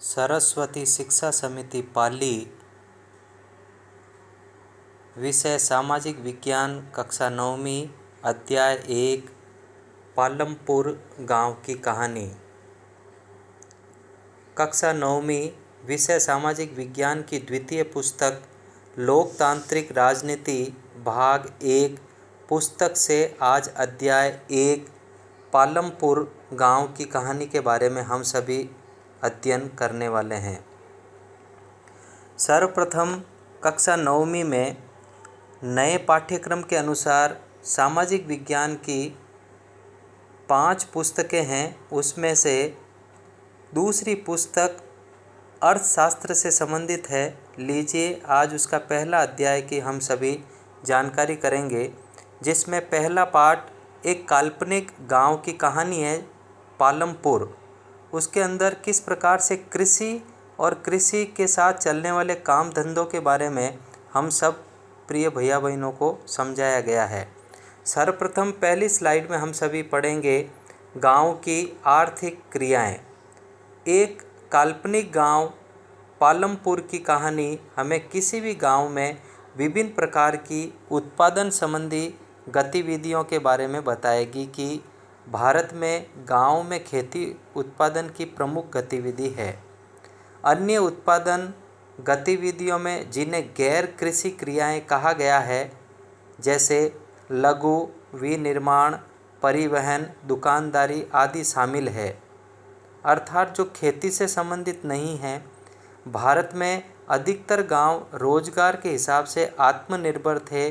सरस्वती शिक्षा समिति पाली, विषय सामाजिक विज्ञान, कक्षा 9वीं, अध्याय 1, पालमपुर गांव की कहानी। कक्षा 9वीं, विषय सामाजिक विज्ञान की द्वितीय पुस्तक लोकतांत्रिक राजनीति भाग 1 पुस्तक से आज अध्याय 1 पालमपुर गांव की कहानी के बारे में हम सभी अध्ययन करने वाले हैं। सर्वप्रथम कक्षा 9वीं में नए पाठ्यक्रम के अनुसार सामाजिक विज्ञान की 5 पुस्तकें हैं। उसमें से दूसरी पुस्तक अर्थशास्त्र से संबंधित है। लीजिए, आज उसका पहला अध्याय की हम सभी जानकारी करेंगे, जिसमें पहला पाठ एक काल्पनिक गांव की कहानी है, पालमपुर। उसके अंदर किस प्रकार से कृषि और कृषि के साथ चलने वाले काम धंधों के बारे में हम सब प्रिय भैया बहनों को समझाया गया है। सर्वप्रथम पहली स्लाइड में हम सभी पढ़ेंगे गांव की आर्थिक क्रियाएं। एक काल्पनिक गांव पालमपुर की कहानी हमें किसी भी गांव में विभिन्न प्रकार की उत्पादन संबंधी गतिविधियों के बारे में बताएगी कि भारत में गांव में खेती उत्पादन की प्रमुख गतिविधि है। अन्य उत्पादन गतिविधियों में जिन्हें गैर कृषि क्रियाएं कहा गया है, जैसे लघु विनिर्माण, परिवहन, दुकानदारी आदि शामिल है, अर्थात जो खेती से संबंधित नहीं है। भारत में अधिकतर गांव रोजगार के हिसाब से आत्मनिर्भर थे।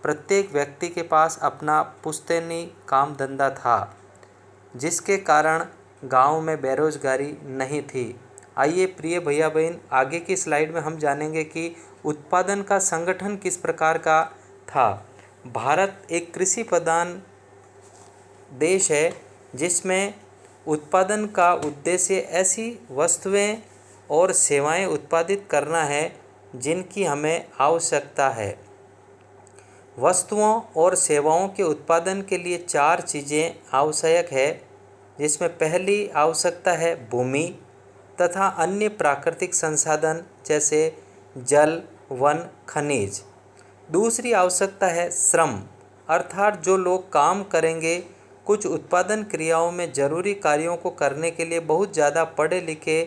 प्रत्येक व्यक्ति के पास अपना पुश्तैनी काम धंधा था, जिसके कारण गांव में बेरोजगारी नहीं थी। आइए प्रिय भैया बहन, आगे की स्लाइड में हम जानेंगे कि उत्पादन का संगठन किस प्रकार का था। भारत एक कृषि प्रधान देश है, जिसमें उत्पादन का उद्देश्य ऐसी वस्तुएं और सेवाएं उत्पादित करना है जिनकी हमें आवश्यकता है। वस्तुओं और सेवाओं के उत्पादन के लिए 4 चीज़ें आवश्यक है, जिसमें पहली आवश्यकता है भूमि तथा अन्य प्राकृतिक संसाधन जैसे जल, वन, खनिज। दूसरी आवश्यकता है श्रम, अर्थात जो लोग काम करेंगे। कुछ उत्पादन क्रियाओं में जरूरी कार्यों को करने के लिए बहुत ज़्यादा पढ़े लिखे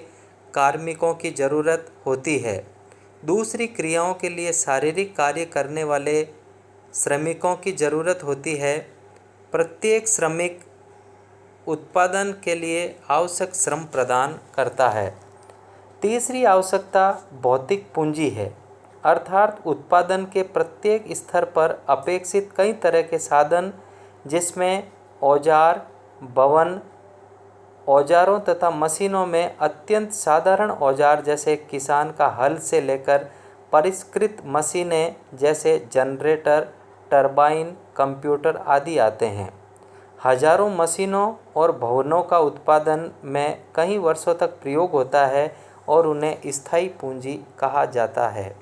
कार्मिकों की ज़रूरत होती है। दूसरी क्रियाओं के लिए शारीरिक कार्य करने वाले श्रमिकों की ज़रूरत होती है। प्रत्येक श्रमिक उत्पादन के लिए आवश्यक श्रम प्रदान करता है। तीसरी आवश्यकता भौतिक पूंजी है, अर्थात उत्पादन के प्रत्येक स्तर पर अपेक्षित कई तरह के साधन, जिसमें औजार, भवन, औजारों तथा मशीनों में अत्यंत साधारण औजार जैसे किसान का हल से लेकर परिष्कृत मशीनें जैसे जनरेटर, टरबाइन, कंप्यूटर आदि आते हैं। हजारों मशीनों और भवनों का उत्पादन में कई वर्षों तक प्रयोग होता है और उन्हें स्थायी पूंजी कहा जाता है।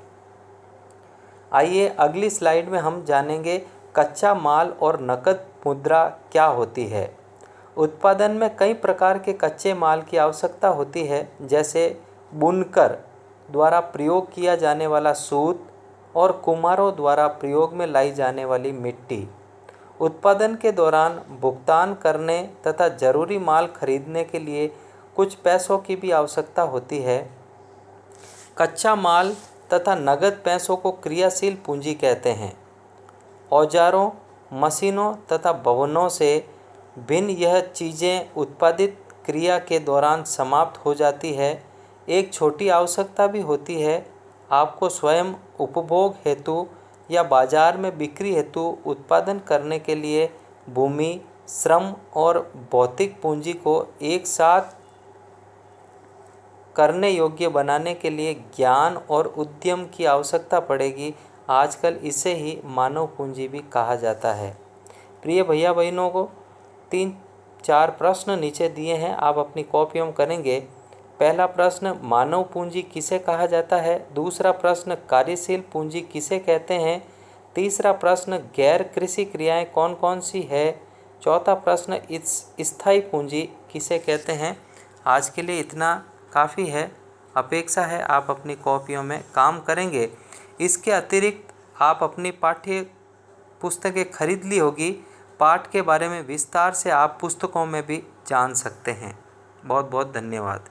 आइए अगली स्लाइड में हम जानेंगे कच्चा माल और नकद मुद्रा क्या होती है। उत्पादन में कई प्रकार के कच्चे माल की आवश्यकता होती है, जैसे बुनकर द्वारा प्रयोग किया जाने वाला सूत और कुम्हारों द्वारा प्रयोग में लाई जाने वाली मिट्टी। उत्पादन के दौरान भुगतान करने तथा जरूरी माल खरीदने के लिए कुछ पैसों की भी आवश्यकता होती है। कच्चा माल तथा नगद पैसों को क्रियाशील पूंजी कहते हैं। औजारों, मशीनों तथा भवनों से भिन्न यह चीज़ें उत्पादित क्रिया के दौरान समाप्त हो जाती है। एक छोटी आवश्यकता भी होती है, आपको स्वयं उपभोग हेतु या बाजार में बिक्री हेतु उत्पादन करने के लिए भूमि, श्रम और भौतिक पूंजी को एक साथ करने योग्य बनाने के लिए ज्ञान और उद्यम की आवश्यकता पड़ेगी। आजकल इसे ही मानव पूंजी भी कहा जाता है। प्रिय भैया बहनों को 3-4 प्रश्न नीचे दिए हैं, आप अपनी कॉपियों में करेंगे। पहला प्रश्न, मानव पूंजी किसे कहा जाता है। दूसरा प्रश्न, कार्यशील पूंजी किसे कहते हैं। तीसरा प्रश्न, गैर कृषि क्रियाएं कौन कौन सी है। चौथा प्रश्न, स्थायी पूंजी किसे कहते हैं। आज के लिए इतना काफ़ी है। अपेक्षा है आप अपनी कॉपियों में काम करेंगे। इसके अतिरिक्त आप अपनी पाठ्य पुस्तकें खरीद ली होगी। पाठ के बारे में विस्तार से आप पुस्तकों में भी जान सकते हैं। बहुत बहुत धन्यवाद।